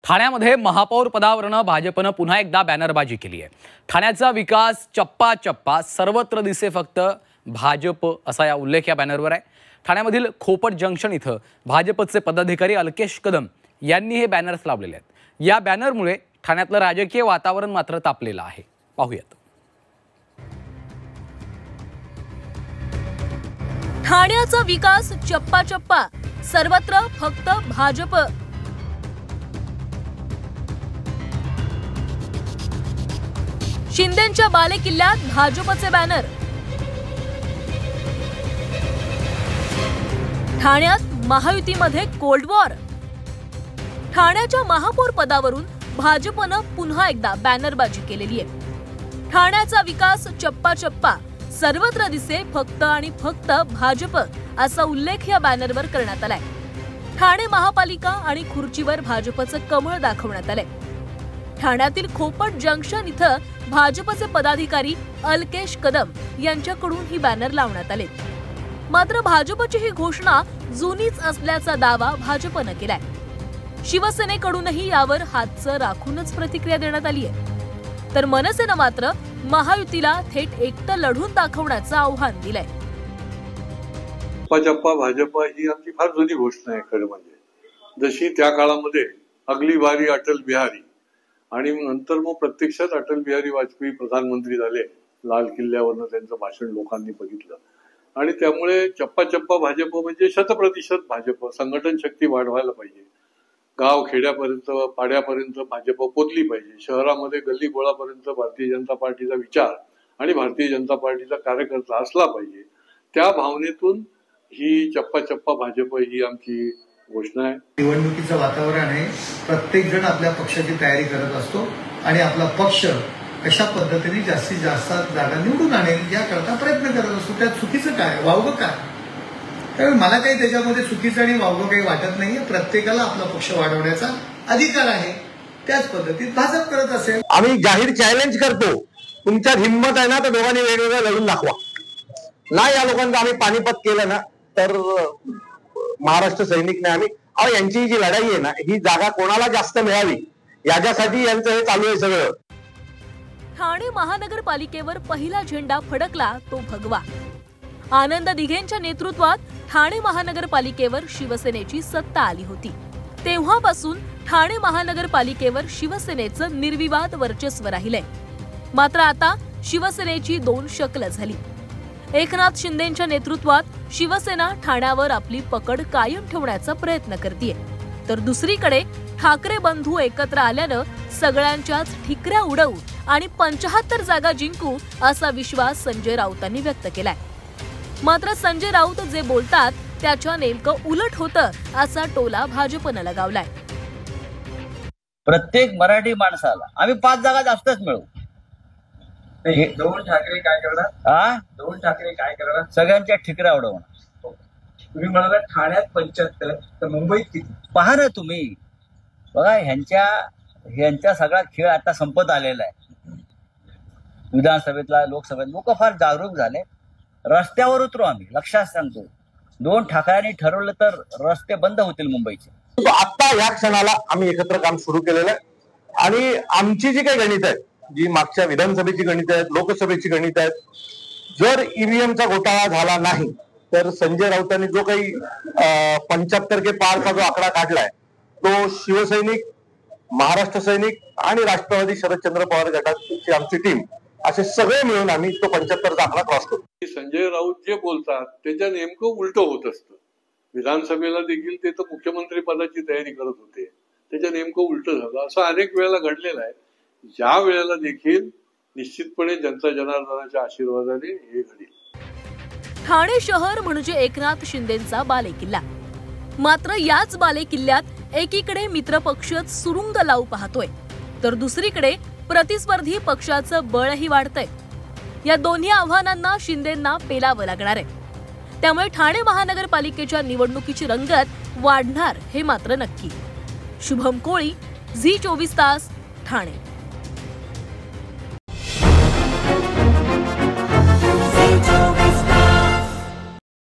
ठाण्यामध्ये महापौर पदावरनं भाजपनं पुन्हा एकदा बॅनरबाजी केली आहे। ठाण्याचा विकास चप्पा चप्पा सर्वत्र दिसे फक्त भाजप असा या उल्लेख या बॅनरवर आहे। ठाण्यामधील खोपट जंक्शन इथं भाजपचे पदाधिकारी अलकेश कदम यांनी हे बॅनर्स लावलेले आहेत। या बॅनरमुळे ठाण्यातलं राजकीय वातावरण मात्र तापलेलं आहे। पाहूयात। ठाण्याचा विकास चप्पा चप्पा सर्वत्र फक्त भाजप। शिंदेंच्या बालेकिल्ल्यात भाजपचे बॅनर। ठाण्यात महायुतीमध्ये कोल्ड वॉर। ठाण्याच्या महापौर पदावरून भाजपनं पुन्हा एकदा बॅनरबाजी केलेली आहे। ठाण्याचा विकास चप्पा चप्पा सर्वत्र दिसे फक्त आणि फक्त भाजप असा उल्लेख या बॅनरवर करण्यात आलाय। ठाणे महापालिका आणि खुर्चीवर भाजपचं कमळ दाखवण्यात आलंय। ठाण्यातील खोपट जंक्शन इथं भाजपचे पदाधिकारी अलकेश कदम यांच्याकडून ही बॅनर लावण्यात आले। मात्र भाजपची ही घोषणा जुनीच असल्याचा दावा भाजपनं केलाय। शिवसेनेकडूनही यावर हातचं राखूनच प्रतिक्रिया देण्यात आली आहे। तर मनसेनं मात्र महायुतीला थेट एकटं लढून दाखवण्याचं आव्हान दिलंय। चप्पा भाजप ही आमची फार जुनी घोषणा आहे। खरं म्हणजे जशी त्या काळामध्ये अगली बारी अटल बिहारी आणि नंतर मग प्रत्यक्षात अटल बिहारी वाजपेयी प्रधानमंत्री झाले, लाल किल्ल्यावरनं त्यांचं भाषण लोकांनी बघितलं आणि त्यामुळे चप्पा चप्पा भाजप म्हणजे 100% भाजप। संघटन शक्ती वाढवायला पाहिजे, गाव खेड्यापर्यंत पाड्यापर्यंत भाजप पोचली पाहिजे, शहरामध्ये गल्ली गोळापर्यंत भारतीय जनता पार्टीचा विचार आणि भारतीय जनता पार्टीचा कार्यकर्ता असला पाहिजे। त्या भावनेतून ही चप्पा चप्पा भाजप ही आमची घोषणा आहे। निवडणुकीचं वातावरण आहे, प्रत्येक जण आपल्या पक्षाची तयारी करत असतो आणि आपला पक्ष कशा पद्धतीने जास्तीत जास्त जागा निवडून आणेल याकरता प्रयत्न करत असतो। त्यात चुकीचं काय, वावगं काय? त्यामुळे मला काही त्याच्यामध्ये चुकीचं आणि वावगं काही वाटत नाहीये। प्रत्येकाला आपला पक्ष वाढवण्याचा अधिकार आहे, त्याच पद्धतीत भाजप करत असेल। आम्ही जाहीर चॅलेंज करतो, तुमच्यात हिंमत आहे ना तर दोघांनी वेगवेगळं लढून दाखवा। नाही या लोकांचं आम्ही पानिपत केलं ना तर महाराष्ट्र सैनिक नाही आम्ही। यांची जी लढाई आहे ना ही जागा कोणाला जास्त मिळावी याच्यासाठी यांचं हे चालू आहे सगळं। ठाणे महानगरपालिकेवर पहिला झेंडा फडकला तो भगवा। आनंद दिघेंच्या नेतृत्वात ठाणे महानगरपालिकेवर शिवसेनेची सत्ता आली होती। तेव्हापासून ठाणे महानगरपालिकेवर शिवसेनेचं निर्विवाद वर्चस्व राहिलंय। मात्र आता शिवसेनेची दोन शकलं झाली। एकनाथ शिंदेंच्या नेतृत्वात शिवसेना ठाण्यावर आपली पकड कायम ठेवण्याचा प्रयत्न करतेय, तर दुसरीकडे ठाकरे बंधू एकत्र आल्यानं सगळ्यांच्याच ठिकऱ्या उडवू आणि 75 जागा जिंकू असा विश्वास संजय राऊतांनी व्यक्त केलाय। मात्र संजय राऊत जे बोलतात त्याच्या नेमकं उलट होतं असा टोला भाजपनं लगावलाय। प्रत्येक मराठी माणसाला आम्ही 5 जागा जास्तच मिळवू। दोन ठाकरे काय करणार? दोन ठाकरे काय करणार? सगळ्यांच्या ठिकऱ्या उडवणार। तुम्ही म्हणाला ठाण्यात 75 तर मुंबईत किती? पहा ना तुम्ही, बघा ह्यांचा सगळा खेळ आता संपत आलेला आहे। विधानसभेतला लोकसभेत लोक फार जागरूक झाले। रस्त्यावर उतरू आम्ही, लक्षात सांगतो, 2 ठाकऱ्यांनी ठरवलं तर रस्ते बंद होतील मुंबईचे। आता या क्षणाला आम्ही एकत्र काम सुरू केलेलं आहे आणि आमची जी काही गणित आहेत, जी मागच्या विधानसभेची गणित आहेत, लोकसभेची गणित आहेत, जर ईव्हीएमचा घोटाळा झाला नाही तर संजय राऊतांनी जो काही 75 के पारचा जो आकडा काढलाय तो शिवसैनिक, महाराष्ट्र सैनिक आणि राष्ट्रवादी शरदचंद्र पवार गटाची आमची टीम असे सगळे मिळून आम्ही तो 75चा आकडा क्रॉस करू। संजय राऊत जे बोलतात त्याच्या नेमकं उलट होत असतं। विधानसभेला देखील ते तर मुख्यमंत्री पदाची तयारी करत होते, त्याच्या नेमकं उलट झालं। असं अनेक वेळेला घडलेलं आहे। या वेळेला देखील निश्चितपणे जनता जनार्दनाच्या आशीर्वादाने हे घडेल। ठाणे शहर म्हणजे एकनाथ शिंदेंचा बालेकिल्ला। मात्र याच बालेकिल्ल्यात एकीकडे मित्रपक्षच सुरुंग लावू पाहतोय, तर दुसरीकडे प्रतिस्पर्धी पक्षाचं बळही वाढतंय। या दोन्ही आव्हानांना शिंदेंना पेलावं लागणार आहे। त्यामुळे ठाणे महानगरपालिकेच्या निवडणुकीची रंगत वाढणार हे मात्र नक्की। शुभम कोळी, झी 24 तास, ठाणे।